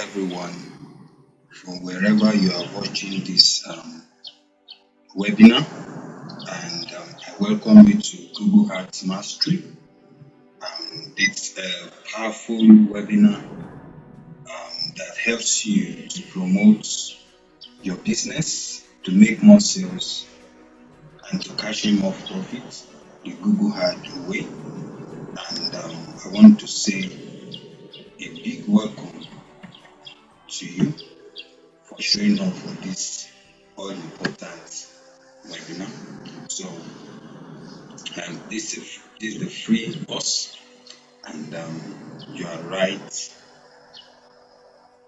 everyone from wherever you are watching this webinar, and I welcome you to Google Ads Mastery. It's a powerful webinar that helps you to promote your business, to make more sales, and to cash in more profit the Google Ads way. And I want to say a big welcome to you for showing up for this all important webinar. So this is the free course, and you are right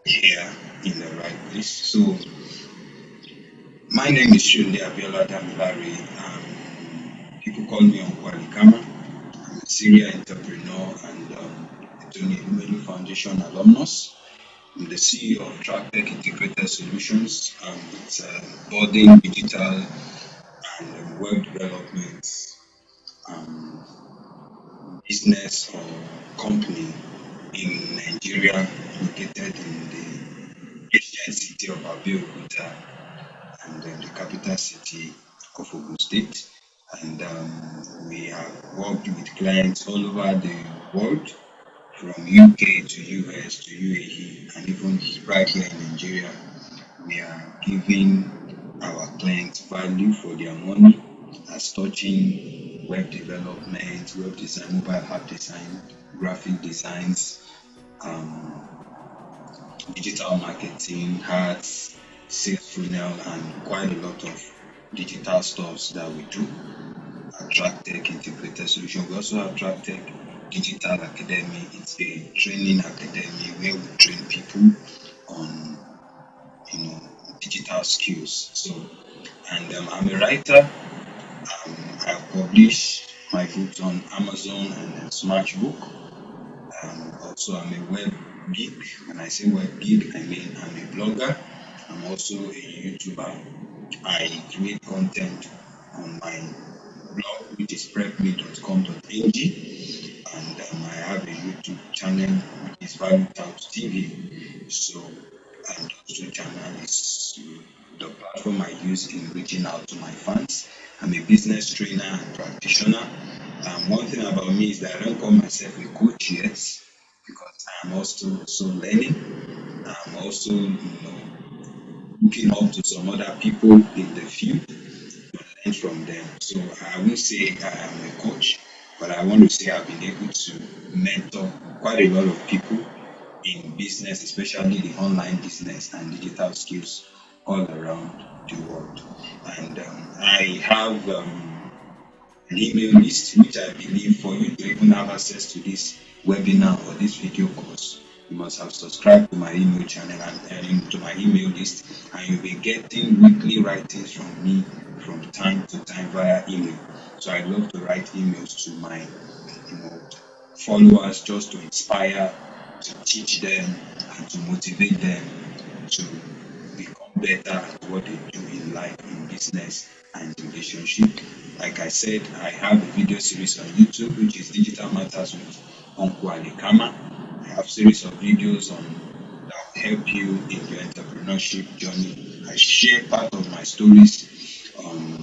here in the right place. So my name is Shunde Abiola Damilari. People call me Untitled. I'm a serial entrepreneur and a Tony Elumelu Foundation alumnus. I'm the CEO of TrackTech Integrated Solutions. It's a budding digital and web development business or company in Nigeria, located in the ancient city of Abeokuta and the capital city of Ogun State. And we have worked with clients all over the world, from UK to US to UAE, and even right here in Nigeria. We are giving our clients value for their money, as touching web development, web design, mobile app design, graphic designs, digital marketing, ads, sales funnel, and quite a lot of digital stuffs that we do. TrackTech Integrated Solution. We also have TrackTech Digital Academy. It's a training academy where we train people on digital skills. So, and I'm a writer. I publish my books on Amazon and Smashbook. Also, I'm a web geek. When I say web geek, I mean I'm a blogger. I'm also a YouTuber. I create content on my blog, which is prepme.com.ng, and I have a YouTube channel which is Valued Out TV. So, and also channel is the platform I use in reaching out to my fans. I'm a business trainer and practitioner. One thing about me is that I don't call myself a coach yet, because I'm also learning. I'm also looking up to some other people in the field to learn from them. So I won't say I am a coach, but I want to say I've been able to mentor quite a lot of people in business, especially the online business and digital skills all around the world. And I have an email list, which I believe for you to even have access to this webinar or this video course, you must have subscribed to my email channel and to my email list, and you'll be getting weekly writings from me from time to time via email. So I love to write emails to my followers, just to inspire, to teach them, and to motivate them to become better at what they do in life, in business, and relationship. Like I said, I have a video series on YouTube, which is Digital Matters with Uncle Alikama. I have series of videos on that will help you in your entrepreneurship journey. I share part of my stories on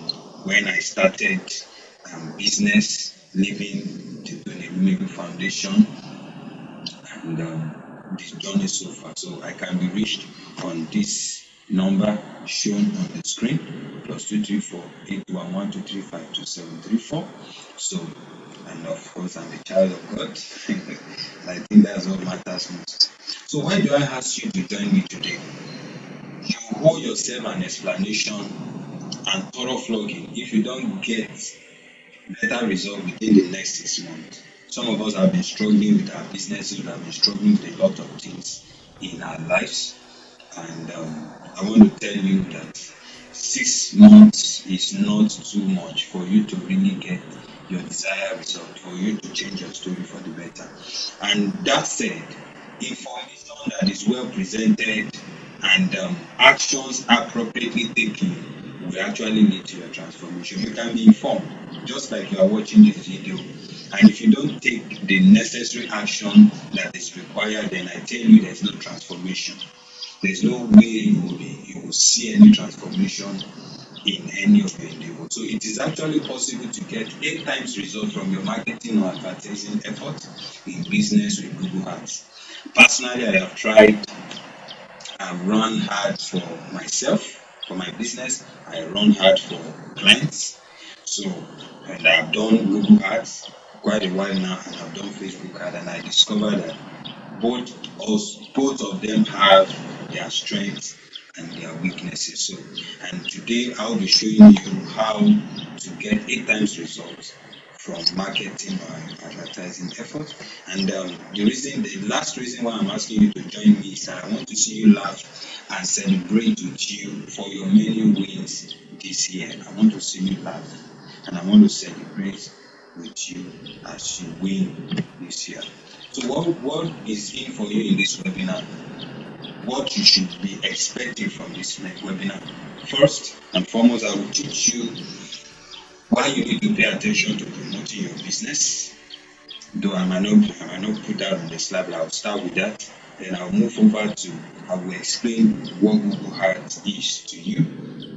when I started business, leaving the Tony Foundation, and this journey so far. So I can be reached on this number shown on the screen, +234-811-235-2734. So, and of course, I'm a child of God. And I think that's what matters most. So why do I ask you to join me today? You owe yourself an explanation and thorough flogging if you don't get better result within the next 6 months. Some of us have been struggling with our businesses, we have been struggling with a lot of things in our lives, and I want to tell you that 6 months is not too much for you to really get your desired result, for you to change your story for the better. And that said, information that is well presented and actions appropriately taken will actually lead to your transformation. You can be informed, just like you are watching this video. And if you don't take the necessary action that is required, then I tell you there's no transformation. There's no way you will see any transformation in any of your endeavors. So it is actually possible to get 8 times result from your marketing or advertising effort in business with Google Ads. Personally, I have tried. I've run hard for myself, for my business. I run hard for clients. So, and I've done Google Ads quite a while now, and I've done Facebook Ads, and I discovered that both of them have their strengths and their weaknesses. So, and today I'll be showing you how to get 8 times results from marketing or advertising efforts. And the last reason why I'm asking you to join me is that I want to see you laugh and celebrate with you for your many wins this year. I want to see you laugh and I want to celebrate with you as you win this year. So what is in for you in this webinar? What you should be expecting from this webinar? First and foremost, I will teach you why you need to pay attention to promoting your business. Though I might not put that on the slide, but I'll start with that. Then I'll move over to I will explain what Google Ads is to you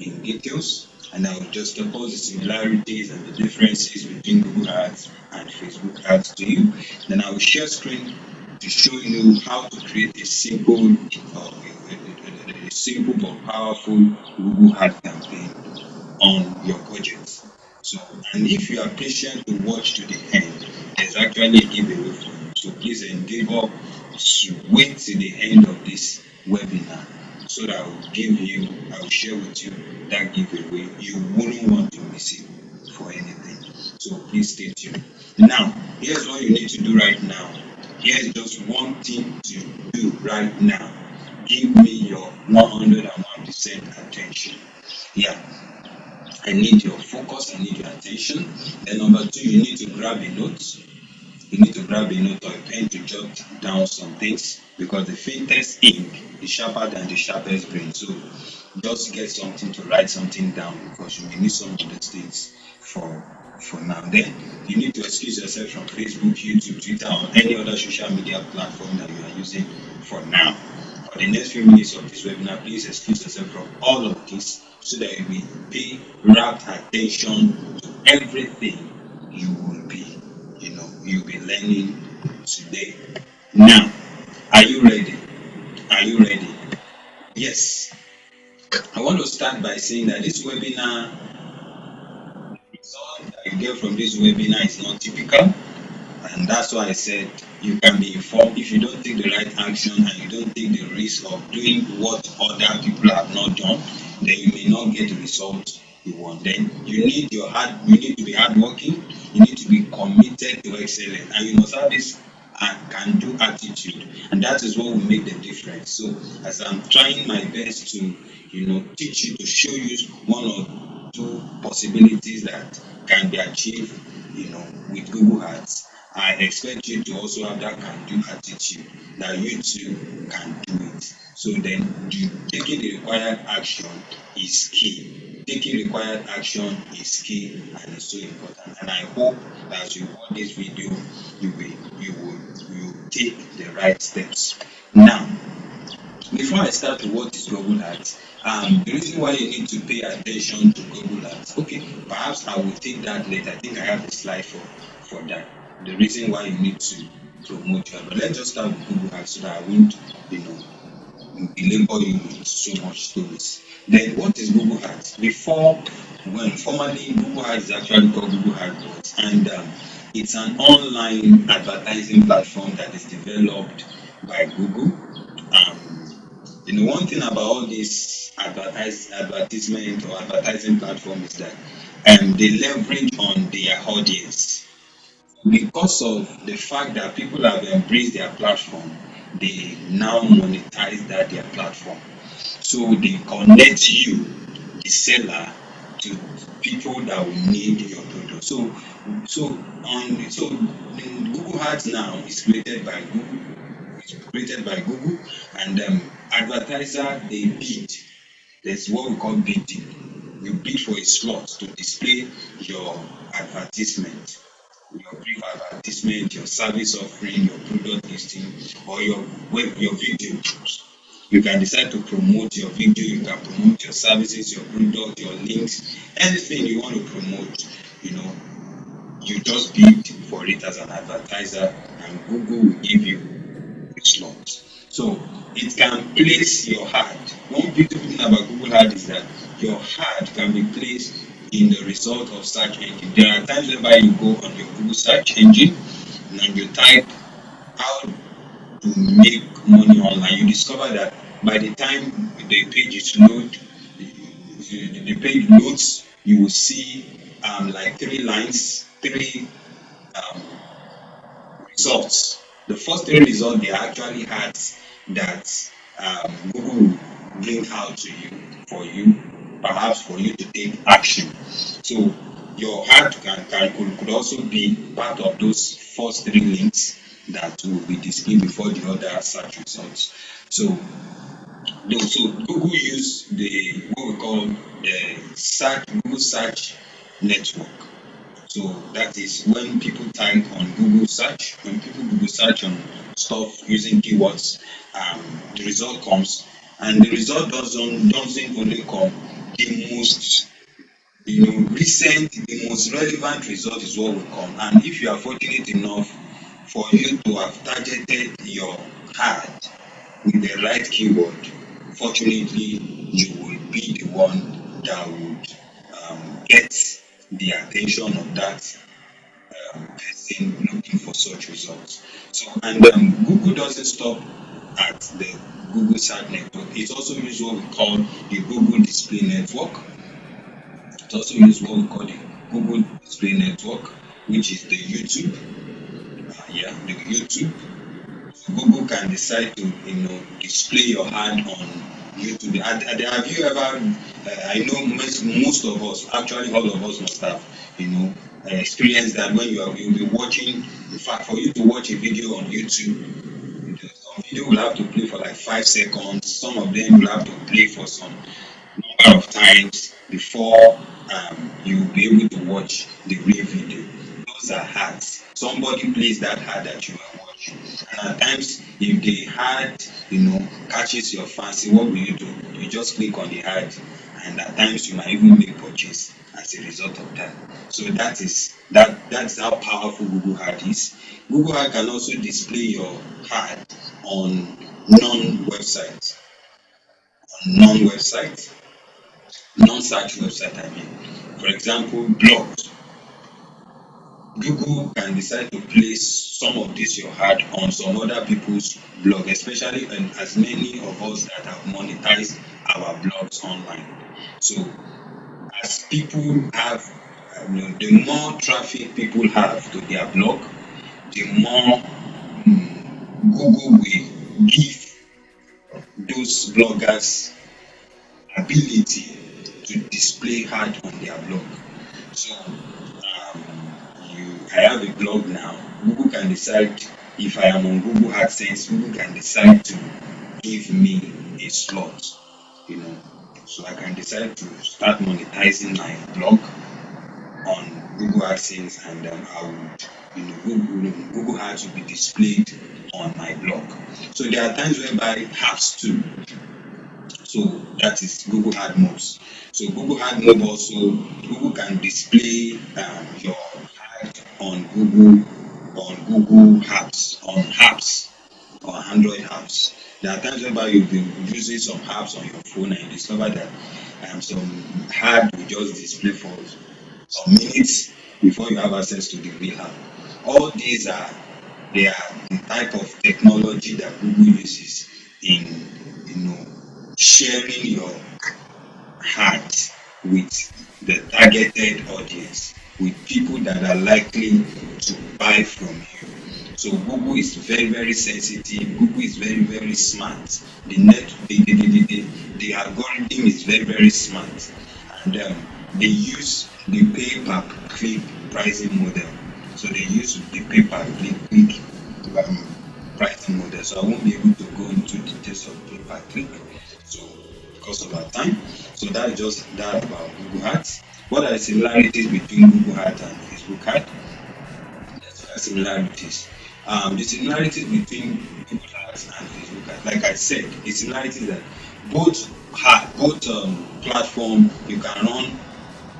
in details, and I'll just propose the similarities and the differences between Google Ads and Facebook Ads to you. Then I will share screen to show you how to create a simple but powerful Google Ad campaign on your budget. So, and if you are patient to watch to the end, there's actually a giveaway for you. So please endeavor to wait till the end of this webinar so that I will share with you that giveaway. You wouldn't want to miss it for anything. So please stay tuned. Now, here's what you need to do right now. Here's just one thing to do right now. Give me your 101% attention. Yeah, I need your focus, I need your attention. Then number two, you need to grab a note. You need to grab a note or a pen to jot down some things because the faintest ink is sharper than the sharpest brain. So just get something to write something down because you may need some of these things for now. Then you need to excuse yourself from Facebook, YouTube, Twitter, or any other social media platform that you are using for now. For the next few minutes of this webinar, please excuse yourself from all of this so that you will pay rapt attention to everything you will be, you'll be learning today. Now, are you ready? Are you ready? Yes. I want to start by saying that this webinar, the result that you get from this webinar is not typical. And that's why I said you can be informed. If you don't take the right action and you don't take the risk of doing what other people have not done, then you may not get the result you want. Then you need to be hardworking, you need to be committed to excellence, and you must have this can do attitude, and that is what will make the difference. So as I'm trying my best to teach you, to show you one or two possibilities that can be achieved with Google Ads, I expect you to also have that can do attitude, that you too can do it. So then taking the required action is key. Taking required action is key and it's so important. And I hope that as you watch this video, you will take the right steps. Now, before I start with what is Google Ads, the reason why you need to pay attention to Google Ads, okay, perhaps I will take that later. I think I have a slide for that. The reason why you need to promote your, but let's just start with Google Ads so that I won't, belabor you with so much stories. Then what is Google Ads? Formerly Google Ads is actually called Google AdWords, and it's an online advertising platform that is developed by Google. One thing about all these advertisement or advertising platform is that they leverage on their audience. Because of the fact that people have embraced their platform, they now monetize their platform. So they connect you, the seller, to people that will need your product. So Google Ads now is created by Google. It's created by Google, and advertiser they bid. There's what we call bidding. You bid for a slot to display your advertisement your brief advertisement, your service offering, your product listing, or your video. You can decide to promote your video, you can promote your services, your product, your links, anything you want to promote, you know, you just bid for it as an advertiser and Google will give you a slot. So it can place your ad. One beautiful thing about Google Ad is that your ad can be placed in the result of search engine. There are times whereby you go on your Google search engine and you type how to make money online. You discover that by the time the page is load, the page loads, you will see like three lines, three um, results. The first three results they actually had that Google will bring out to you for you, perhaps for you to take action. So your ad could also be part of those first three links that will be displayed before the other search results. So, Google use the what we call the Google search network. So that is when people type on Google search, when people Google search on stuff using keywords, the result comes, and the result doesn't only come. The most recent, the most relevant result is what will come. And if you are fortunate enough for you to have targeted your ad with the right keyword, fortunately, you will be the one that would get the attention of that person looking for such results. So, and Google doesn't stop at the Google Search Network. It also uses what we call the Google Display Network. It also uses what we call the Google Display Network, which is the YouTube. The YouTube. Google can decide to, display your ad on YouTube. Have you ever? I know most of us, actually all of us, must have, experienced that when you'll be watching. In fact, for you to watch a video on YouTube, some video will have to play for like 5 seconds. Some of them will have to play for some number of times before you'll be able to watch the real video. Those are ads. Somebody plays that ad that you are watching. And at times, if the ad, catches your fancy, what will you do? You just click on the ad, and at times you might even make purchase as a result of that. So that's how powerful Google Ad is. Google Ad can also display your ad on non-website, non-website non-search website, I mean. For example, blogs. Google can decide to place some of this your ad on some other people's blog, especially as many of us that have monetized our blogs online. So as people have, the more traffic people have to their blog, the more Google will give those bloggers ability to display ad on their blog. So I have a blog now. Google can decide if I am on Google AdSense, Google can decide to give me a slot, you know. So I can decide to start monetizing my blog on Google AdSense, and I would, Google Ads will be displayed on my blog. So there are times whereby apps too. So that is Google Ad Mobs. So Google Ad Mob also, Google can display your ad on Google apps, on Android apps. There are times whereby you've been using some apps on your phone and you discover that some ad will just display for some minutes before you have access to the real app. All these they are the type of technology that Google uses in sharing your heart with the targeted audience, with people that are likely to buy from you. So Google is very, very sensitive. Google is very, very smart. The algorithm is very, very smart, and they use the pay per click pricing model. So they use the pay per click pricing model. So I won't be able to go into details of pay per click. So because of our time. So that is just that about Google Ads. What are the similarities between Google Ads and Facebook Ads? similarities. The similarities between Google Ads and Facebook Ads, like I said, the similarities that both platform you can run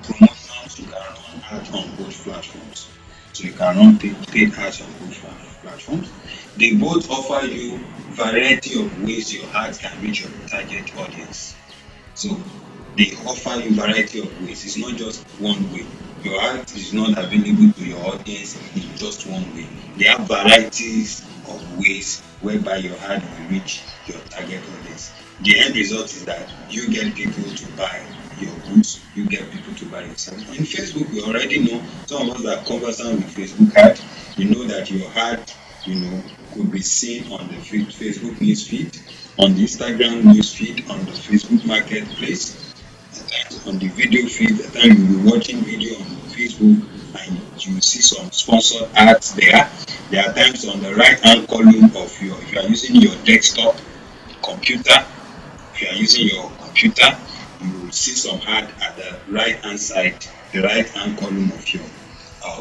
promotions, you can run ads on both platforms. So you can run paid ads on both platforms. They both offer you variety of ways your ads can reach your target audience. So they offer you variety of ways. It's not just one way. Your ad is not available to your audience in just one way. They have varieties of ways whereby your ad will reach your target audience. The end result is that you get people to buy your goods, you get people to buy your service. In Facebook, we already know some of us that are conversant with Facebook ad, you know that your ad, could be seen on the Facebook news feed, on the Instagram news feed, on the Facebook marketplace, on the video feed. At times you'll be watching video on Facebook and you see some sponsored ads there. There are times on the right hand column of if you are using your desktop computer, if you are using your computer, you will see some ad at the right hand side, the right hand column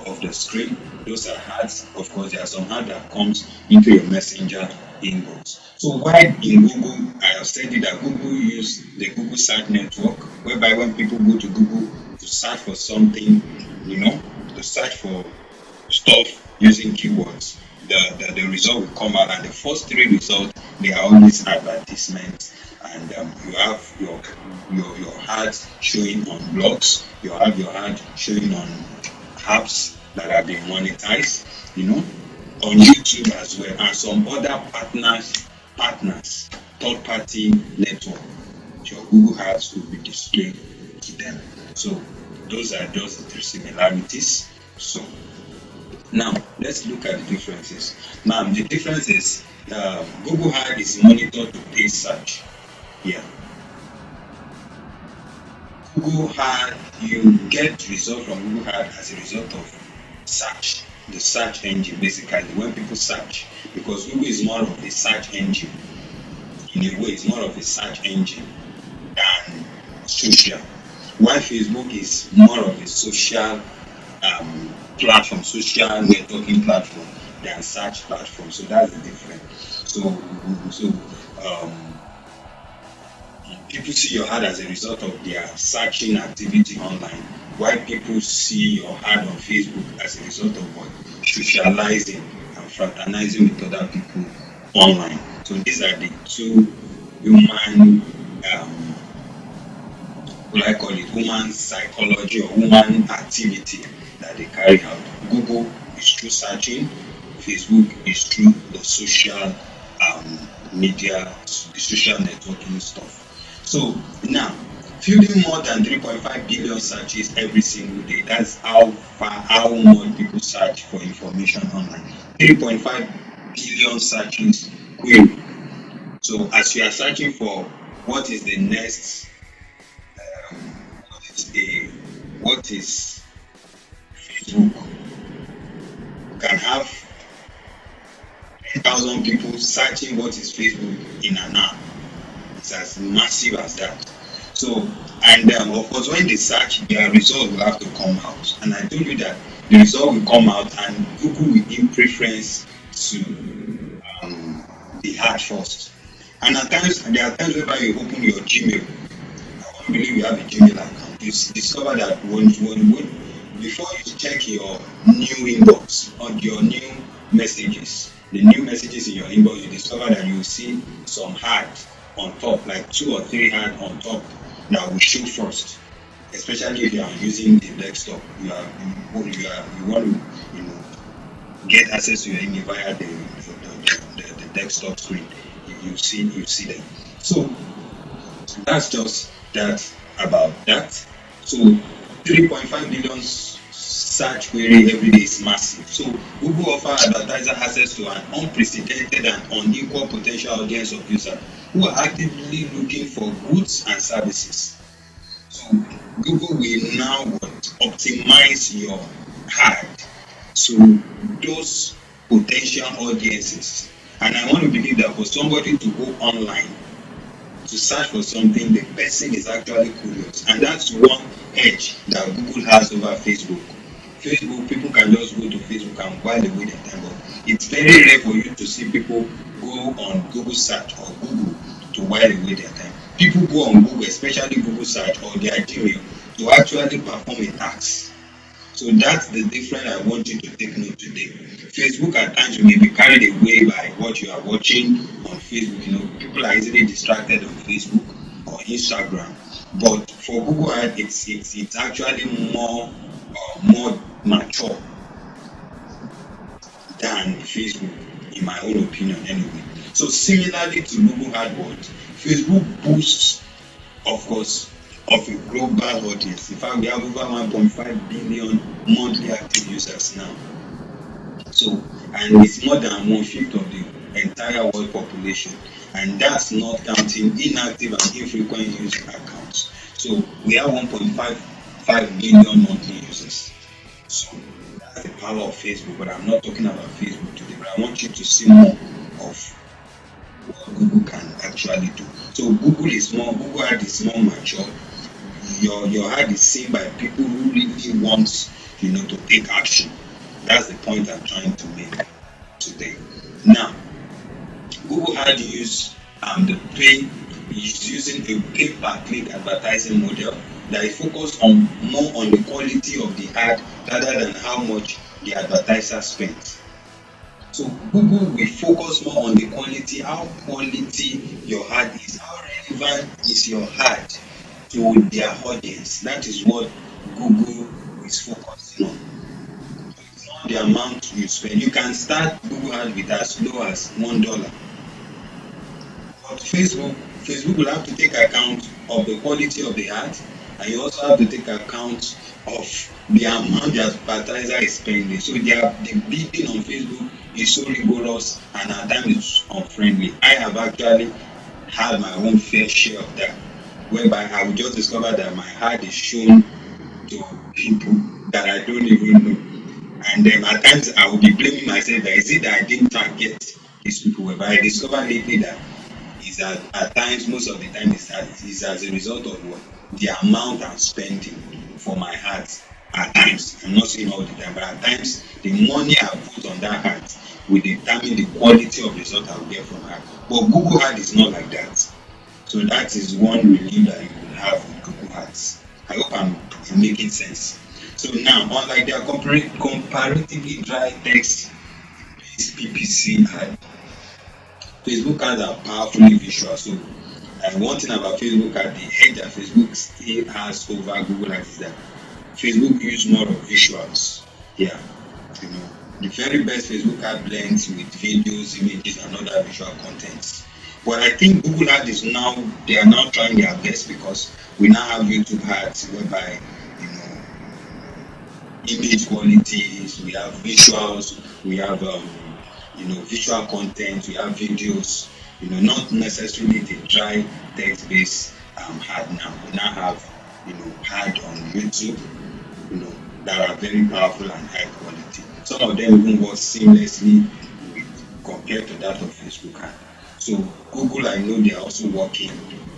of the screen. Those are ads. Of course, there are some ads that comes into your messenger inbox. So why in Google, I have said it that Google use the Google search network, whereby when people go to Google to search for something, to search for stuff using keywords, the result will come out, and the first three results they are always advertisements. And you have your ads showing on blogs, you have your ad showing on apps that are being monetized, on YouTube as well, and some other partners, third party network. Your Google ads will be displayed to them. So those are just the three similarities. So now let's look at the differences. Now the difference is Google ad is monitored to paid search. Yeah. Google ad, you get results from Google ad as a result of search, the search engine basically, when people search, because Google is more of a search engine. In a way, it's more of a search engine than social. While Facebook is more of a social platform, social networking platform than search platform. So that's the difference. So people see your ad as a result of their searching activity online, while people see your ad on Facebook as a result of what? Socializing and fraternizing with other people online. So these are the two human, what I call it, human psychology or human activity that they carry out. Google is through searching, Facebook is through the social media, the social networking stuff. So now, fielding more than 3.5 billion searches every single day. That's how much people search for information online. 3.5 billion searches query. So as you are searching for what is the next, what is Facebook, you can have 10,000 people searching what is Facebook in an hour. It's as massive as that. So, and of course, when they search, their result will have to come out. And I told you that the result will come out, and Google will give preference to the ad first. And at times, there are times whereby you open your Gmail. I don't believe you have a Gmail account. You discover that when before you check your new inbox or your new messages, the new messages in your inbox, you discover that you will see some ads on top, like 2 or 3 ads on top that will show first. Especially if you are using the desktop, you want to get access to your email via the desktop screen. You see them. So that's just that about that. So 3.5 billion search query every day is massive. So Google offer advertiser access to an unprecedented and unequal potential audience of users who are actively looking for goods and services. So Google will now optimize your ad to those potential audiences. And I want to believe that for somebody to go online to search for something, the person is actually curious. And that's one edge that Google has over Facebook. Facebook, people can just go to Facebook and while away their time, but it's very rare for you to see people go on Google search or Google to while away their time. People go on Google, especially Google search or their Gmail, to actually perform a task. So that's the difference I want you to take note today. Facebook at times you may be carried away by what you are watching on Facebook. You know, people are easily distracted on Facebook or Instagram. But for Google Ad, it's actually more mature than Facebook, in my own opinion anyway. So similarly to Google AdWords, Facebook boosts, of course, of a global audience. In fact, we have over 1.5 billion monthly active users now. So, and it's more than one fifth of the entire world population, and that's not counting inactive and infrequent use accounts. So, we have 1.55 million monthly users. So, that's the power of Facebook. But I'm not talking about Facebook today, but I want you to see more of what Google can actually do. So, Google Ad is more mature. Your ad is seen by people who really want, to take action. That's the point I'm trying to make today. Now, Google Ad the pay is using a pay-per-click advertising model that is focused on more on the quality of the ad rather than how much the advertiser spends. So Google will focus more on the quality, how quality your ad is, how relevant is your ad to their audience. That is what Google is focusing on. It's not the amount you spend. You can start Google Ad with as low as $1. But Facebook will have to take account of the quality of the ad, and you also have to take account of the amount the advertiser is spending. So the bidding on Facebook is so rigorous and at times it's unfriendly. I have actually had my own fair share of that, whereby I will just discover that my ad is shown to people that I don't even know. And then at times I will be blaming myself that is it that I didn't target these people. But I discovered lately that is that at times, most of the time, is as a result of what the amount I'm spending for my ads. At times, I'm not saying all the time, but at times, the money I put on that ad will determine the quality of result I will get from ad. But Google Ad is not like that. So that is one relief that you will have with Google Ads. I hope I'm making sense. So now, unlike their comparatively dry text-based PPC ad, Facebook ads are powerfully visual. So, one thing about Facebook ad, the edge that Facebook still has over Google Ads is that Facebook use more of visuals. Yeah, you know, the very best Facebook ad blends with videos, images, and other visual contents. But I think Google Ad they are now trying their best because we now have YouTube ads whereby you know image qualities, we have visuals, we have visual content, we have videos, not necessarily the dry text-based ad now. We now have ad on YouTube, that are very powerful and high quality. Some of them even work seamlessly compared to that of Facebook ad. So Google, I know they are also working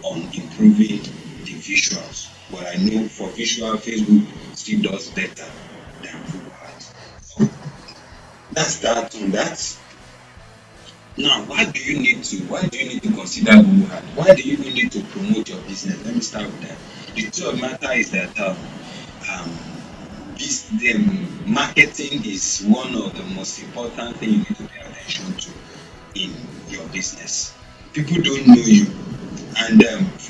on improving the visuals, but I know for visual, Facebook still does better than Google ads. So that's that on that. Now, why do you need to consider Google Ads? Why do you even need to promote your business? Let me start with that. The truth of the matter is that um, marketing is one of the most important things you need to pay attention to in your business. People don't know you, and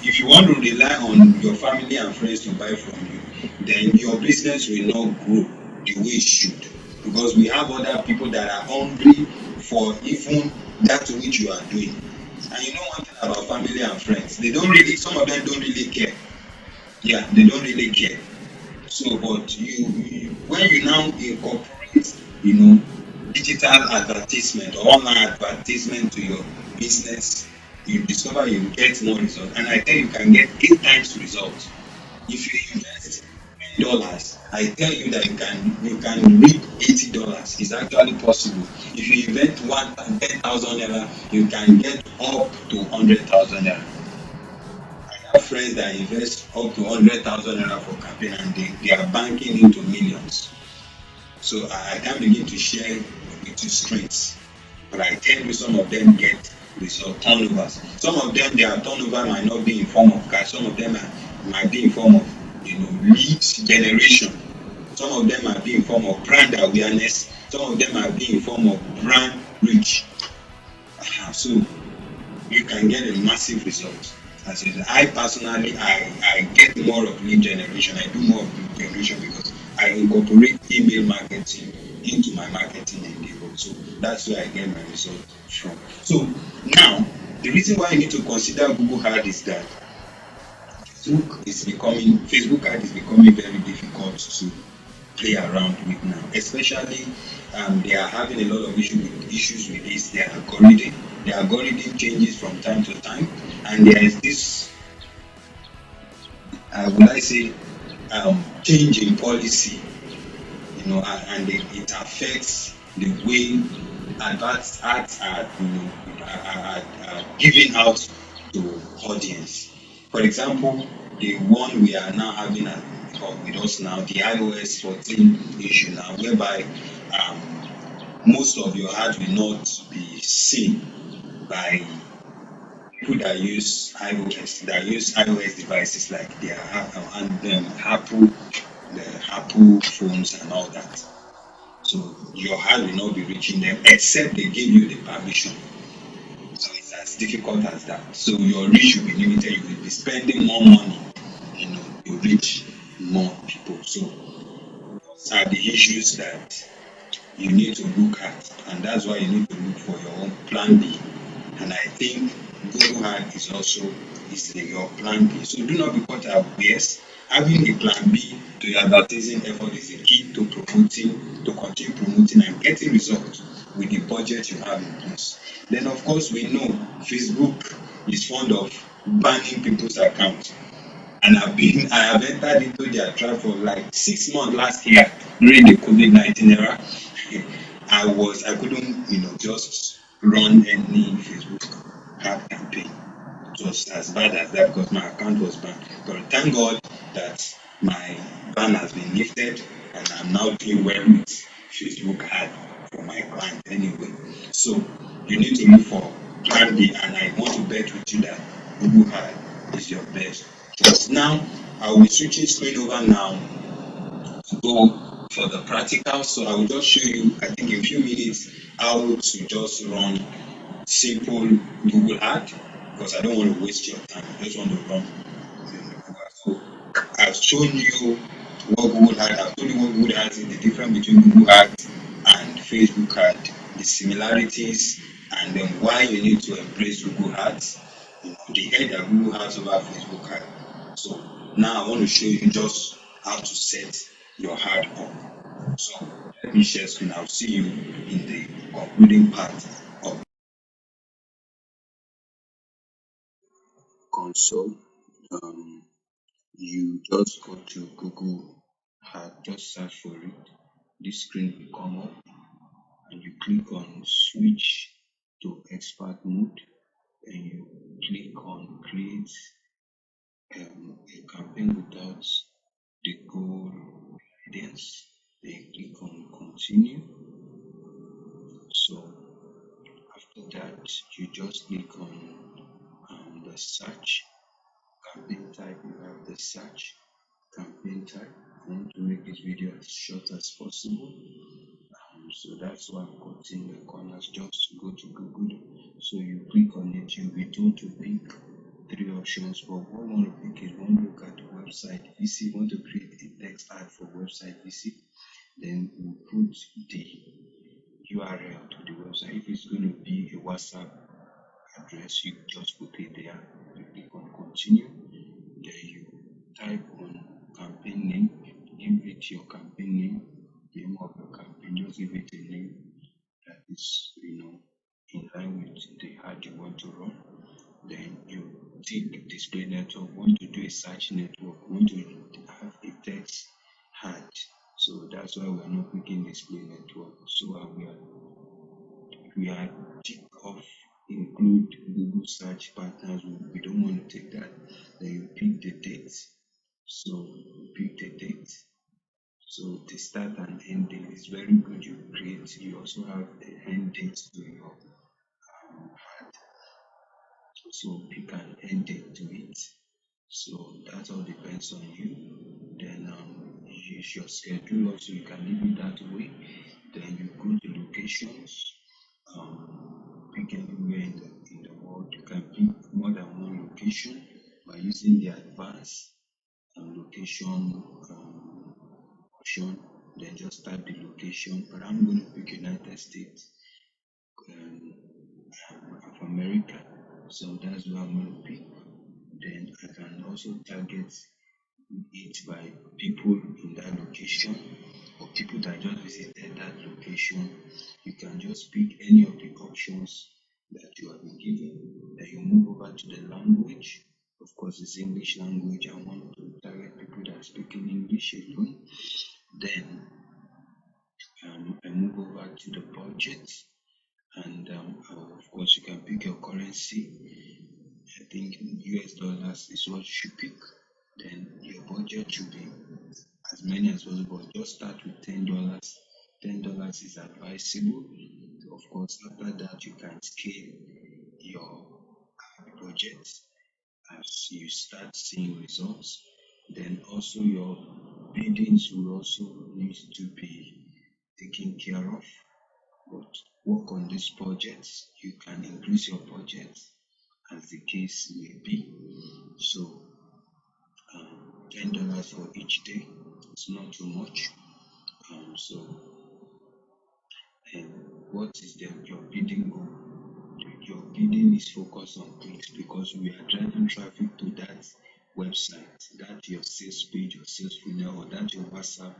if you want to rely on your family and friends to buy from you, then your business will not grow the way it should. Because we have other people that are hungry for even that which you are doing. And you know one thing about family and friends, some of them don't really care. Yeah, they don't really care. So, but when you now incorporate, digital advertisement or online advertisement to your business, you discover you get more results. And I tell you can get 8 times results. If you invest $10, I tell you that you can reap $80. It's actually possible. If you invest 10,000 naira, you can get up to 100,000 naira. I have friends that invest up to 100,000 naira for campaign and they are banking into millions. So I can't begin to share with two screens. But I tell you, some of them get result turnovers. Some of them, their turnover might not be in form of cash. Some of them might be in form of lead generation. Some of them might be in form of brand awareness. Some of them might be in form of brand reach. So you can get a massive result. As I personally, I get more of lead generation. I do more of lead generation because I incorporate email marketing into my marketing endeavor. So that's where I get my result from. So now, the reason why I need to consider Google Ad is that Facebook ad is becoming very difficult to play around with now. Especially, they are having a lot of issues with this. Their algorithm, changes from time to time, and there is this, would I say, change in policy, and it affects the way adverts ads are, given out to audience. For example, the one we are now having with us now, the iOS 14 issue now, whereby most of your ads will not be seen by people that use iOS devices like their Apple, the Apple phones and all that. So your ad will not be reaching them except they give you the permission. So it's as difficult as that. So your reach will be limited. You will be spending more money, to reach more people. So those are the issues that you need to look at, and that's why you need to look for your own plan B. And I think Google Ad is also your plan B. So do not be caught up. Yes, having a plan B to your advertising effort is the key to to continue promoting and getting results with the budget you have in place. Then of course we know Facebook is fond of banning people's accounts. And I have entered into their trap for like 6 months last year during the COVID-19 era. I couldn't, just run any Facebook ad campaign. It was as bad as that because my account was banned. But thank God that my ban has been lifted and I'm now doing well with Facebook ad for my client anyway. So you need to look for plan B, and I want to bet with you that Google ad is your best choice. Now I will be switching screen over now to go for the practical. So I will just show you, I think in a few minutes, how to just run simple Google ad because I don't want to waste your time. I just want to run Google ad. So I've shown you what Google ad, I've told you what Google ads is, the difference between Google ads and Facebook ad, the similarities, and then why you need to embrace Google ads, the edge that Google has over Facebook ad. So now I want to show you just how to set your ad up. So let me share screen. I'll see you in the concluding part of console. Um, you just go to Google Ad, just search for it. This screen will come up and you click on switch to expert mode, and you click on create a campaign without the goal audience. Then you click on continue. So after that, you just click on the search campaign type. You have the search campaign type. I want to make this video as short as possible. So that's why I'm cutting the corners. Just go to Google. So you click on it. You'll be told to pick three options. But what I want to pick is one look at the website visit. Want to create a text ad for website visit. Then we put the URL to the website. If it's going to be a WhatsApp address, you just put it there. You click on continue. Then you type on campaign name, give it your campaign name of your campaign, just give it a name that is, in line with the ad you want to run. Then you tick display network, want to do a search network, want to have a text ad. So that's why we are not picking display network. So we are tick off include Google search partners. We don't want to take that. Then you pick the date. So you pick the date. So the start and end date is very good. You also have the end date to your ad, so pick an end date to it. So that all depends on you. Then use your schedule also. You can leave it that way. Then you go to locations. Pick anywhere in the world. You can pick more than one location by using the advanced location option. Then just type the location. But I'm going to pick United States um, of America. So that's what I'm going to pick. Then I can also target it by people in that location or people that just visited that location. You can just pick any of the options that you have been given. Then you move over to the language. Of course, it's English language. I want to target people that are speaking English alone. Then I move over to the budget, and of course, you can pick your currency. I think US dollars is what you should pick. Then your budget should be as many as possible. Just start with $10. $10 is advisable. Of course, after that, you can scale your budget as you start seeing results. Then also your biddings will also need to be taken care of. But work on these projects. You can increase your budget as the case may be. So $10 for each day. It's not too much. So and what is your bidding goal? Your bidding is focused on clicks because we are driving traffic to that website, that your sales page, your sales funnel, or that your WhatsApp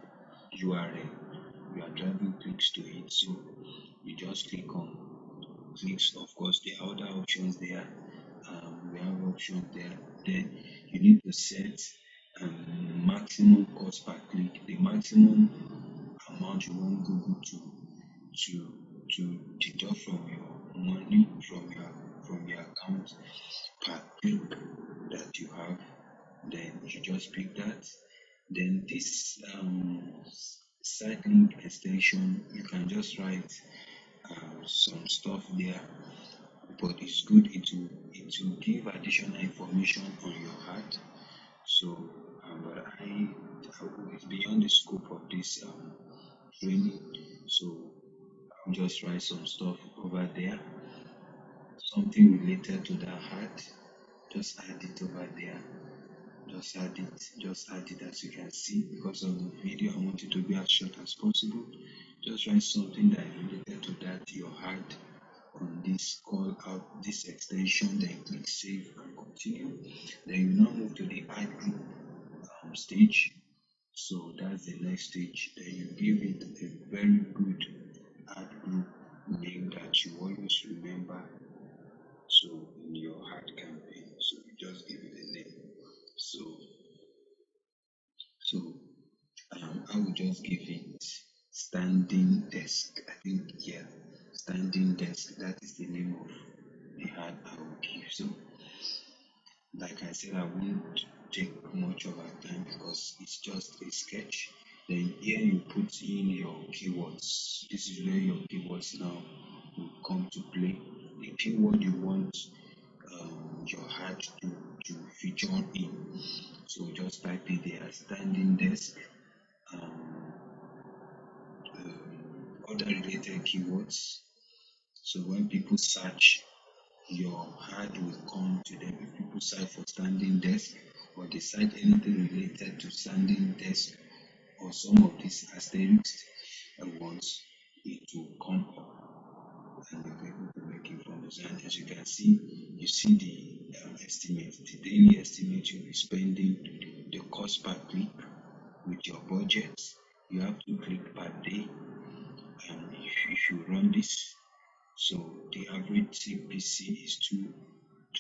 URL. We are driving clicks to it. So you just click on clicks. Of course, there are other options there. We have options there. Then you need to set maximum cost per click, the maximum amount you want Google to to deduct from your money from your account per click that you have. Then you just pick that. Then this site link extension, you can just write some stuff there, but it's good. It will give additional information on your heart. So, but it's beyond the scope of this training. So I'll just write some stuff over there, something related to that heart. Just add it over there. Just add it as you can see. Because of the video, I want it to be as short as possible. Just write something that is related to that your heart on this call out this extension, then click save and continue. Then you now move to the ad group stage. So that's the next stage. Then you give it a very good ad group name that you always remember. So in your ad campaign, so you just give it a name. So I will just give it standing desk. I think, yeah, standing desk. That is the name of the ad I will give. So like I said, I won't take much of our time because it's just a sketch. Then here you put in your keywords. This is where your keywords now will come to play. The keyword you want your ad to feature in. So just type it there, standing desk, other related keywords. So when people search, your ad will come to them. If people search for standing desk or they search anything related to standing desk or some of these asterisks ones, it will come up and you'll be able to make information. And as you can see, you see the estimate, the daily estimate you'll be spending, the cost per click with your budget. You have to click per day. If you run this, so the average CPC is $2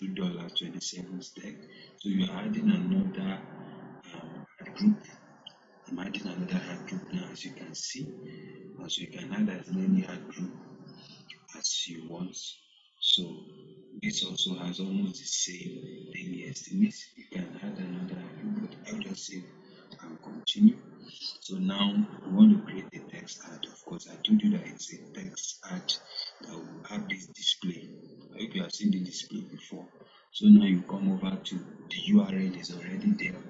$27. So you're adding another ad group. I'm adding another ad group now, as you can see. So you can add as many ad group as you want. So this also has almost the same daily estimate. You can add another ad group, but I'll just save and continue. So now we want to create a text ad. Of course, I told you that it's a text ad that will have this display. I hope you have seen the display before. So now you come over to the URL is already there.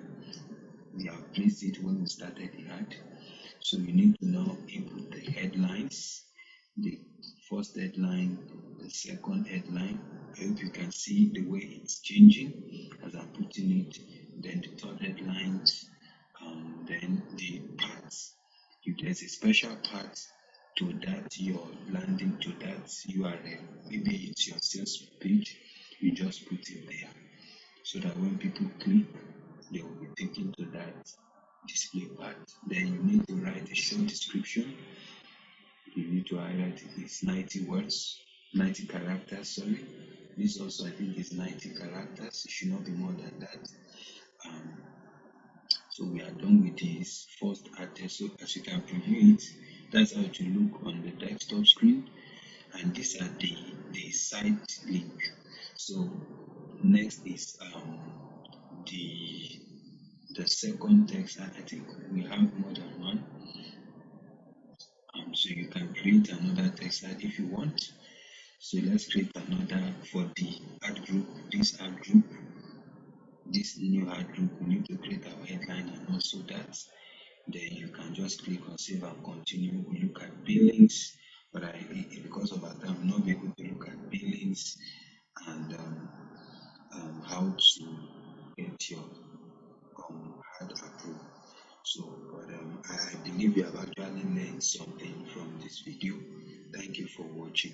We have placed it when we started the ad. So you need to now input the headlines, the first headline, the second headline. I hope you can see the way it's changing as I'm putting it. Then the third headline, then the parts. If there's a special part to that your landing to that URL, maybe it's your sales page, you just put it there so that when people click, they will be taken to that display part. Then you need to write a short description. You need to highlight it's 90 words, 90 characters, sorry. This also I think is 90 characters. It should not be more than that. Um, so we are done with this first ad. So as you can preview it, that's how it will look on the desktop screen. And these are the site link. So next is the the second text, and I think we have more than one. So you can create another text ad if you want. So let's create another for the ad group. This new ad group, we need to create our headline and also that. Then you can just click on save and continue. We look at billings, but because of our time, we'll not be able to look at billings and how to get your ad approved. So, but I believe you have actually learned something from this video. Thank you for watching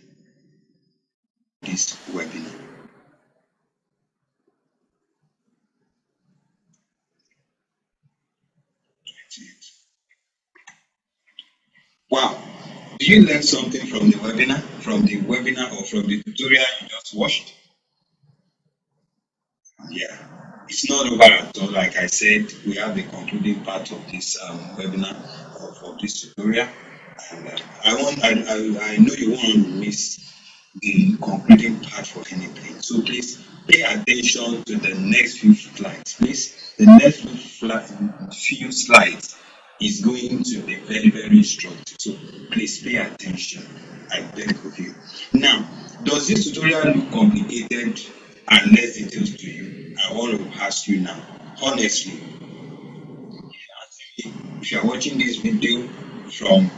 this webinar. Wow, do you learn something from the webinar or from the tutorial you just watched? Yeah, it's not over at all. Like I said, we have the concluding part of this webinar of this tutorial, and I know you won't miss the concluding part for anything. So please pay attention to the next few slides. Please, the next few slides is going to be very, very instructive. So please pay attention. I beg of you. Now, does this tutorial look complicated and less details to you? I want to ask you now, honestly, if you are watching this video from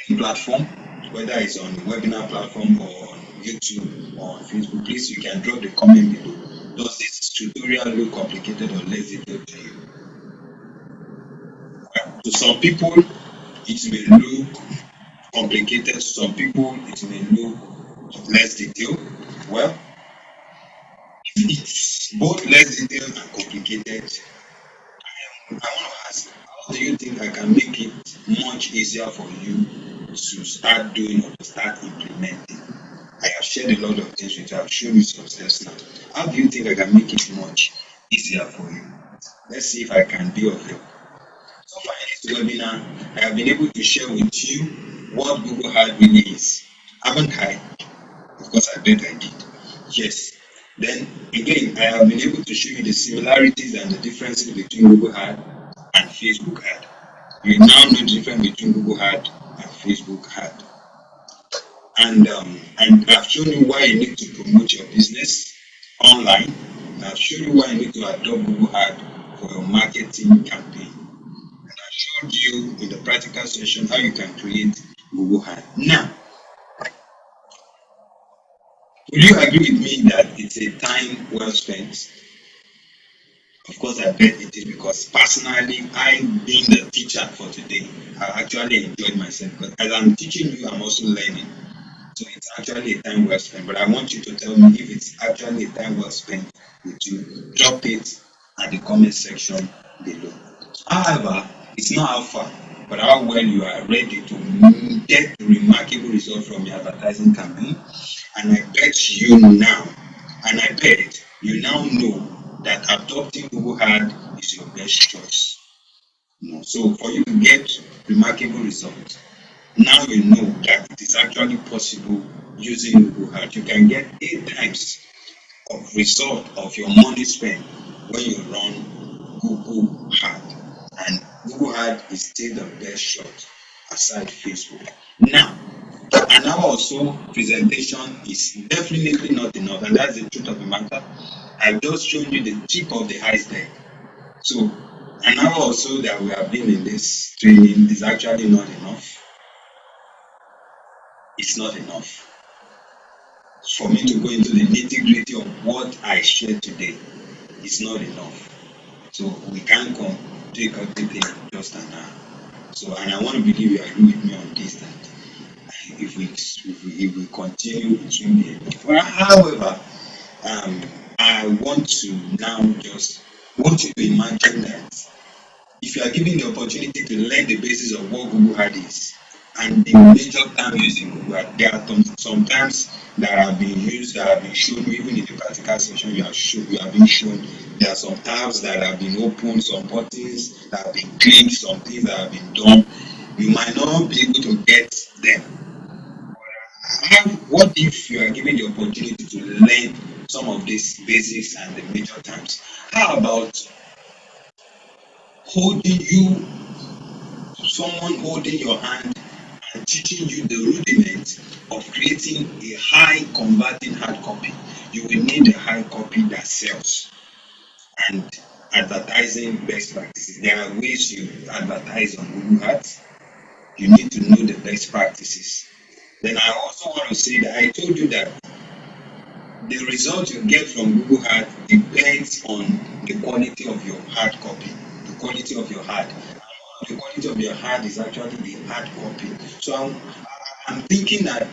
any platform, whether it's on the webinar platform or on YouTube or on Facebook, please you can drop the comment below. Does this tutorial look complicated or less detailed to you? Well, to some people, it may look complicated. To some people, it may look less detailed. Well, if it's both less detailed and complicated, I want to ask, how do you think I can make it much easier for you to start doing or to start implementing? I have shared a lot of things with you. I've shown you success now. How do you think I can make it much easier for you? Let's see if I can be of help. So far in this webinar, I have been able to share with you what Google Ad really is. Haven't I? Of course, I bet I did. Yes. Then again, I have been able to show you the similarities and the differences between Google Ad and Facebook Ad. You now know the difference between Google Ad and Facebook Ad. And I've shown you why you need to promote your business online. And I've shown you why you need to adopt Google Ad for your marketing campaign. And I showed you in the practical session how you can create Google Ad. Now, will you agree with me that it's a time well spent? Of course, I bet it is because personally, I being the teacher for today, I actually enjoyed myself because as I'm teaching you, I'm also learning. So it's actually a time well spent. But I want you to tell me if it's actually a time well spent with you. Drop it at the comment section below. However, it's not how far, but how well you are ready to get remarkable results from your advertising campaign. And I bet you now, and I bet you now know that adopting Google Ad is your best choice. So for you to get remarkable results, now you know that it is actually possible using Google Ads. You can get 8 times of result of your money spent when you run Google Google Ad is still the best shot aside Facebook. Now, an hour or so presentation is definitely not enough, and that's the truth of the matter. I've just shown you the tip of the iceberg. So, an hour or so that we have been in this training is actually not enough. It's not enough for me to go into the nitty-gritty of what I shared today. It's not enough. So we can't take everything in just an hour. So, and I want to believe you agree with me on this, that if we continue, it will be enough. Well, however, I want to now just want you to imagine that if you are given the opportunity to learn the basis of what Google Ad is and the major term used in Google Ad, there are some terms that have been used, that have been shown, even in the practical session you have been shown. There are some tabs that have been opened, some buttons that have been clicked, some things that have been done. You might not be able to get them. What if you are given the opportunity to learn some of these basics and the major terms? How about holding you someone holding your hand and teaching you the rudiment of creating a high converting hard copy? You will need a hard copy that sells. And advertising best practices. There are ways you advertise on Google Ads. You need to know the best practices. Then I also want to say that I told you that the result you get from Google Ads depends on the quality of your hard copy, the quality of your hard. The quality of your hard is actually the hard copy. So I'm thinking that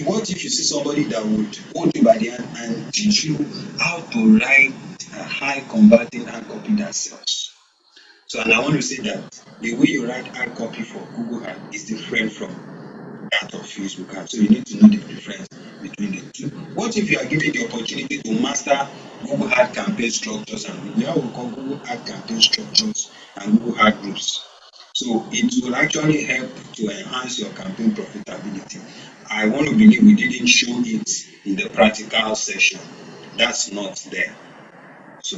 what if you see somebody that would hold you by the hand and teach you how to write a high converting hard copy that sells? So, and I want to say that the way you write hard copy for Google Ad is different from that of Facebook Ad. So you need to know the difference between the two. What if you are given the opportunity to master Google Ad campaign structures and we have call Google Ad campaign structures and Google Ad groups? So it will actually help to enhance your campaign profitability. I want to believe we didn't show it in the practical session. That's not there. So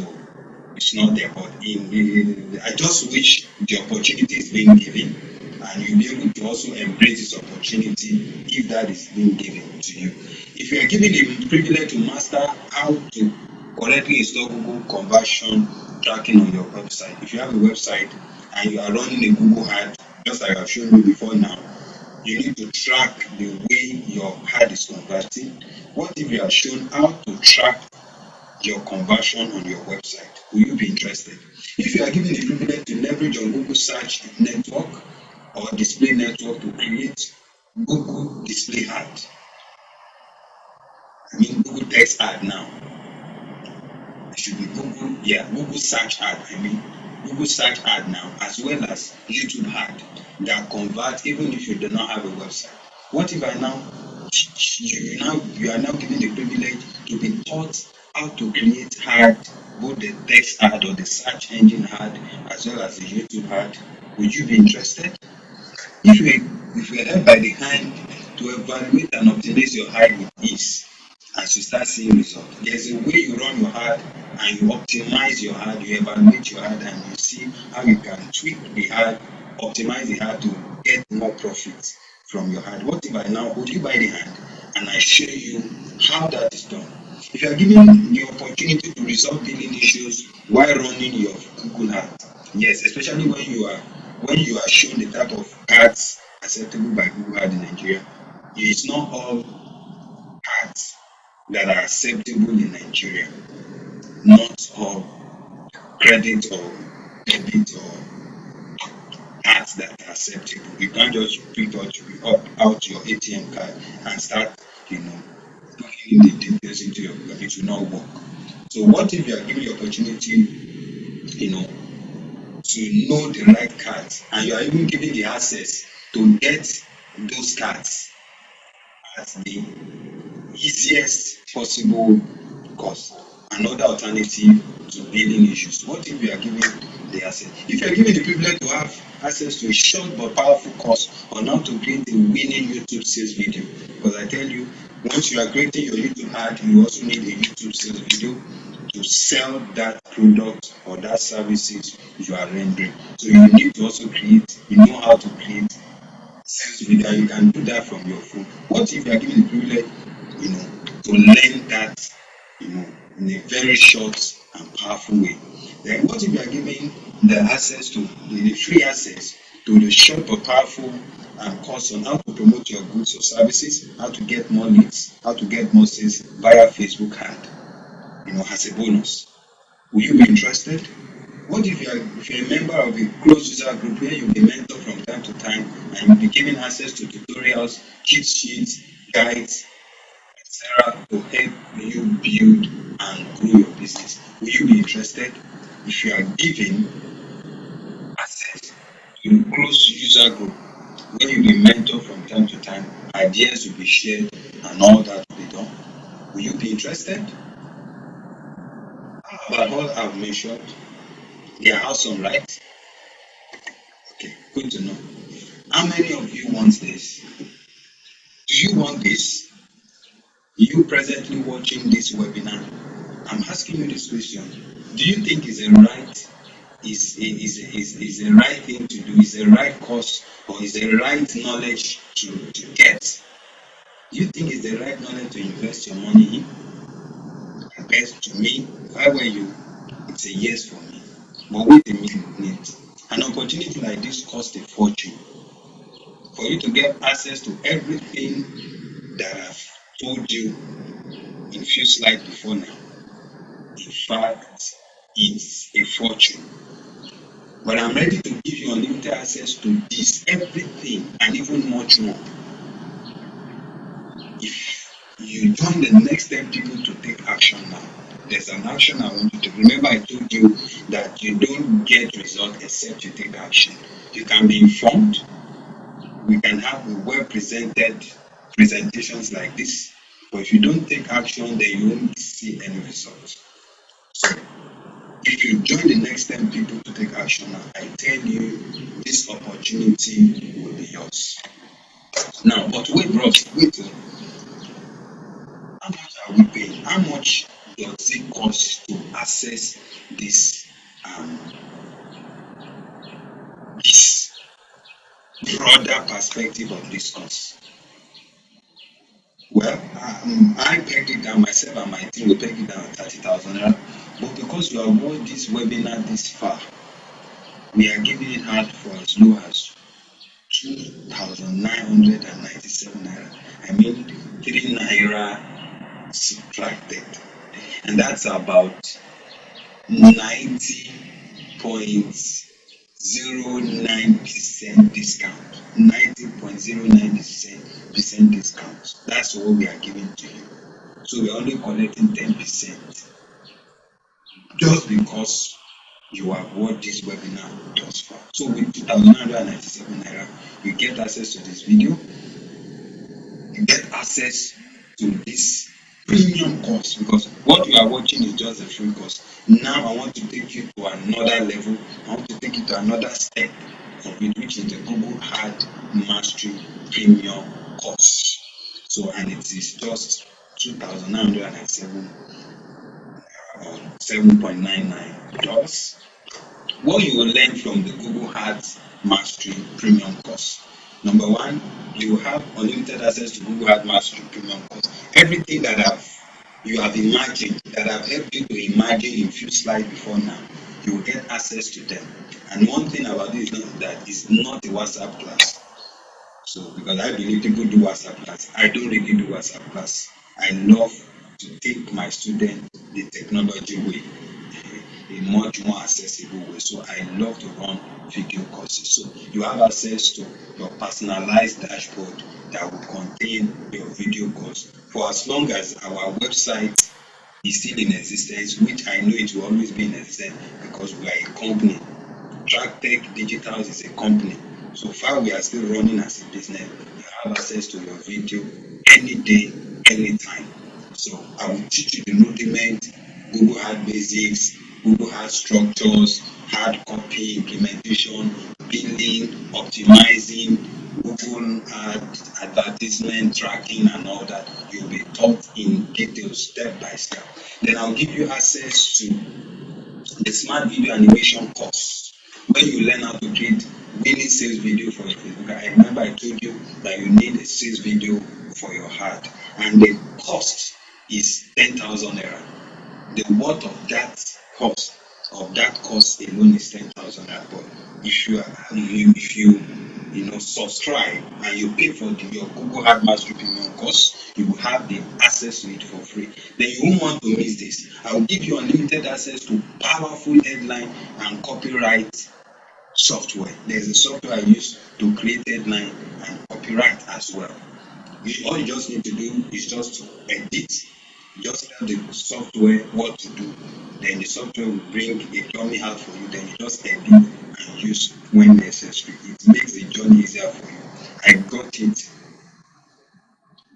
it's not there, but I just wish the opportunity is being given and you'll be able to also embrace this opportunity if that is being given to you. If you are given the privilege to master how to correctly install Google conversion tracking on your website, if you have a website and you are running a Google ad, just like I've shown you before now, you need to track the way your ad is converting. What if you are shown how to track your conversion on your website? Will you be interested? If you are given the privilege to leverage on Google Search Network or Display Network to create Google Display Ad, Google Text Ad now, it should be Google Search Ad, Google Search Ad now, as well as YouTube Ad that convert even if you do not have a website. What if I now you are now given the privilege to be taught how to create ad, both the text ad or the search engine ad as well as the YouTube ad? Would you be interested? If you are held by the hand to evaluate and optimize your ad with ease, as you start seeing results, there's a way you run your ad and you optimize your ad, you evaluate your ad and you see how you can tweak the ad, optimize the ad to get more profit from your ad. What if I now hold you by the hand and I show you how that is done? If you are given the opportunity to resolve billing issues while running your Google ad, yes, especially when you are shown the type of ads acceptable by Google Ad in Nigeria, it's not all ads that are acceptable in Nigeria. Not all credit or debit or ads that are acceptable. You can't just print out your ATM card and start, putting in the details into your card. It will not work. So what if you are given the opportunity, to know the right cards and you are even given the access to get those cards at the easiest possible cost? Another alternative to billing issues. What if you are given the access? If you are given the privilege to have access to a short but powerful course on how to create a winning YouTube sales video, because I tell you, once you are creating your YouTube ad, you also need a YouTube sales video. to sell that product or that services you are rendering. So you need to also create, you know how to create sales video. You can do that from your phone. What if you are given the privilege, you know, to learn that, you know, in a very short and powerful way? Then what if you are given the access to the free access to the short but powerful course on how to promote your goods or services, how to get more leads, how to get more sales via Facebook ad, you know, as a bonus? Will you be interested? What if you're a member of a closed user group where you'll be mentored from time to time and you'll be given access to tutorials, cheat sheets, guides, etc. to help you build and grow your business? Will you be interested? If you are given access to a closed user group where you'll be mentored from time to time, ideas will be shared and all that will be done, will you be interested? About all I've mentioned, they are awesome, right? Okay, good to know. How many of you want this? Do you want this? You presently watching this webinar, I'm asking you this question. Do you think is a right is a right thing to do, is a right course, or is a right knowledge to get? Do you think it's the right knowledge to invest your money in? I guess to me, if I were you, it's a yes for me. But wait a minute. An opportunity like this costs a fortune. For you to get access to everything that I've told you in few slides before now, in fact, it's a fortune. But I'm ready to give you unlimited access to this, everything, and even much more. If you join the next 10 people to take action now, there's an action I want you to remember. I told you that you don't get results except you take action. You can be informed. We can have well presented presentations like this, but if you don't take action, then you won't see any results. So if you join the next 10 people to take action, I tell you, this opportunity will be yours. Now, but wait, bros, wait. How much are we paying? How much does it cost to access this um, this broader perspective of this course? Well, I pegged it down myself and my team. We pegged it down at 30,000 naira. But because you have watched this webinar this far, we are giving it out for as low as 2,997 naira. I mean, 3 naira subtracted. And that's about 90.09% discount. 90.09% discount. That's what we are giving to you. So we're only collecting 10% just because you have watched this webinar thus far. So with 2,997 naira, you get access to this video, you get access to this premium course, because what you are watching is just a free course. Now I want to take you to another level. I want to take you to another step of it, which is the Google Ad Mastery Premium course. So, and it is just 2,907 or $7.99. What you will learn from the Google Ads Mastery Premium course. Number one, you will have unlimited access to Google Ads Mastery Premium course. Everything that you have imagined, that I've helped you to imagine in few slides before now, you will get access to them. And one thing about this is that it's not a WhatsApp class. So, because I believe people do WhatsApp class, I don't really do WhatsApp class. I love to take my students the technology way, a much more accessible way. So I love to run video courses. So you have access to your personalized dashboard that will contain your video course for as long as our website is still in existence, which I know it will always be in existence because we are a company. TrackTech Digital is a company. So far, we are still running as a business. You have access to your video any day, anytime. So I will teach you the rudiment, Google Ad Basics, Google Ad Structures, hard copy implementation, billing, optimizing, Google Ad advertisement tracking, and all that. You'll be taught in detail, step by step. Then I'll give you access to the smart video animation course, where you learn how to create winning sales video for your Facebook. I remember I told you that you need a sales video for your ad, and the cost is 10,000 naira. The worth of that cost alone is 10,000 naira. But if you subscribe and you pay for your Google Ad Mastery Premium course, you will have the access to it for free. Then you won't want to miss this. I will give you unlimited access to powerful headline and copyright software. There's a software I use to create headline and copyright as well. All you just need to do is just to edit. Just tell the software what to do. Then the software will bring a journey out for you. Then you just edit and use when necessary. It makes the journey easier for you. I got it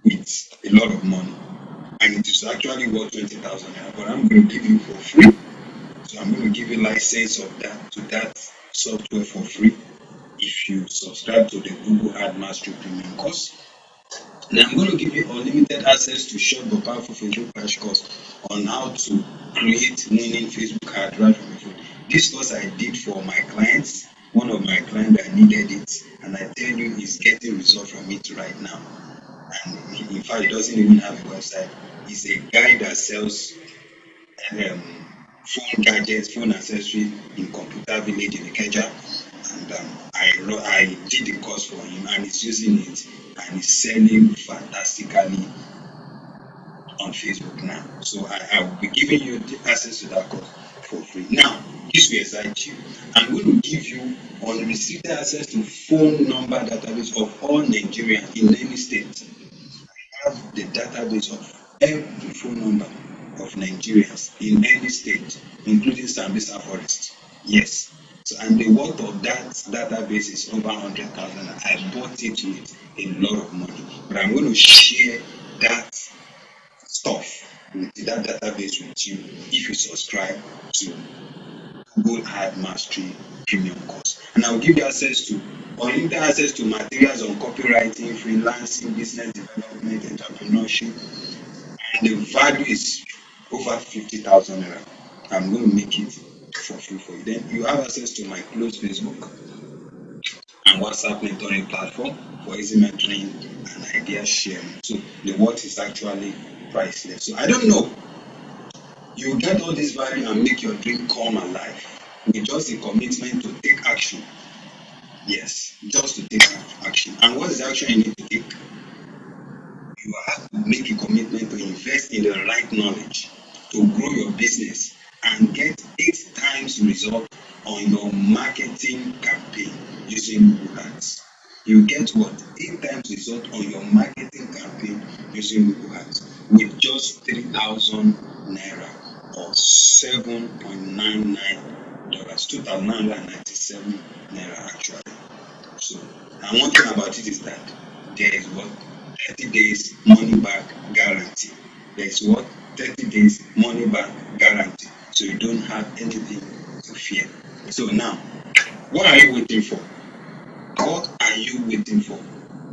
with a lot of money, and it is actually worth 20,000 naira. But I'm going to give you for free. So I'm going to give you license of that software for free if you subscribe to the Google Ad Mastery Premium course. Now I'm going to give you unlimited access to short but powerful Facebook crash course on how to create winning Facebook ad right from your phone. This course I did for my clients, one of my clients that needed it, and I tell you he's getting results from it right now. And in fact, he doesn't even have a website. He's a guy that sells phone gadgets, phone accessories in Computer Village in Ikeja. And I did the course for him, and he's using it, and he's selling fantastically on Facebook now. So I will be giving you the access to that course for free. Now, this will excite you. I'm going to give you unrestricted access to phone number database of all Nigerians in any state. I have the database of every phone number of Nigerians in any state, including Sambisa Forest. Yes. So, and the worth of that database is over 100,000. I bought it with a lot of money. But I'm going to share that stuff with that database with you if you subscribe to Google Ad Mastery Premium course. And I'll give you unlimited access to materials on copywriting, freelancing, business development, entrepreneurship, and the value is over 50,000 naira. I'm going to make it for free for you. Then you have access to my closed Facebook and WhatsApp mentoring platform for easy mentoring and idea sharing. So the worth is actually priceless. So I don't know. You get all this value and make your dream come alive with just a commitment to take action. Yes, just to take action. And what is the action you need to take? You have to make a commitment to invest in the right knowledge to grow your business and get 8 times result on your marketing campaign using Google Ads. You get what? 8 times result on your marketing campaign using Google Ads with just 3,000 naira or $7.99, 2,997 naira actually. So, and one thing about it is that there is what? 30 days money back guarantee. There is what? 30 days money back guarantee. So you don't have anything to fear. So now, what are you waiting for? What are you waiting for?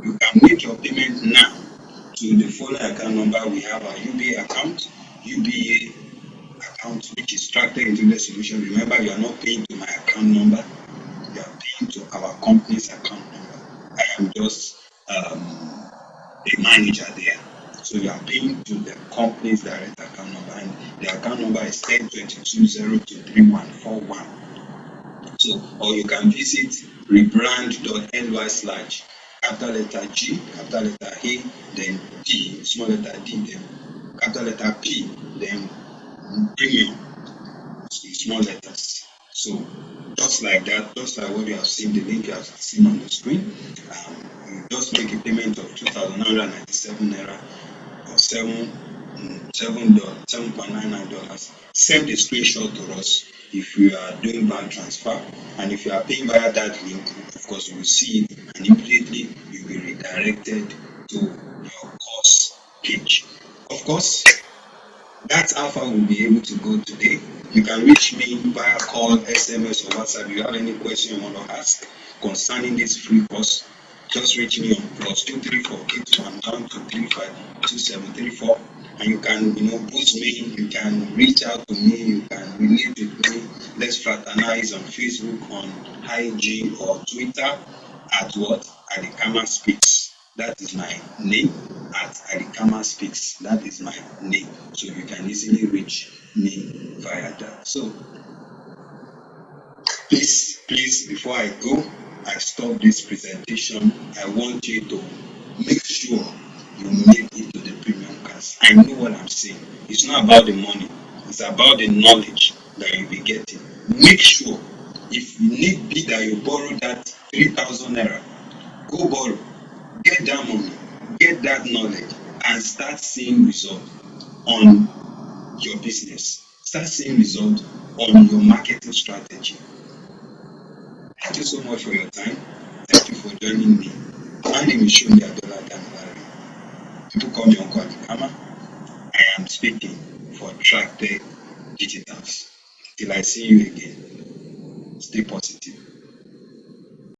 You can make your payment now to the following account number. We have our UBA account, UBA account, which is Tractor Integrated Solution. Remember, you are not paying to my account number, you are paying to our company's account number. I am just a manager there. So you are paying to the company's direct account number, and the account number is 1022023141. So, or you can visit rebrand.ny/ capital letter G, capital letter A, then D, small letter D, then capital letter P, then premium, small letters. So just like that, just like what you have seen, the link you have seen on the screen, you just make a payment of 2,997 naira or $7.99. Send a screenshot to us if you are doing bank transfer, and if you are paying via that link, of course you will see it, and immediately you will be redirected to your course page. Of course, that's how far we'll be able to go today. You can reach me via call, SMS, or WhatsApp. If you have any question you want to ask concerning this free course, just reach me on +234 81 235 2734. and you can, boost me, you can reach out to me, you can relate with me. Let's fraternize on Facebook, on IG or Twitter at what? Alikama Speaks. That is my name. At Alikama Speaks. That is my name. So you can easily reach me via that. So please, before I go, I stop this presentation. I want you to make sure you make it to the premium class. I know what I'm saying. It's not about the money, it's about the knowledge that you'll be getting. Make sure, if you need be that you borrow that 3,000 naira, go borrow, get that money, get that knowledge, and start seeing results on your business. Start seeing results on your marketing strategy. Thank you so much for your time. Thank you for joining me. My name is Shoni Adola Damilari. People call me Uncle Alikama. I am speaking for Tracted Digitals. Till I see you again, stay positive.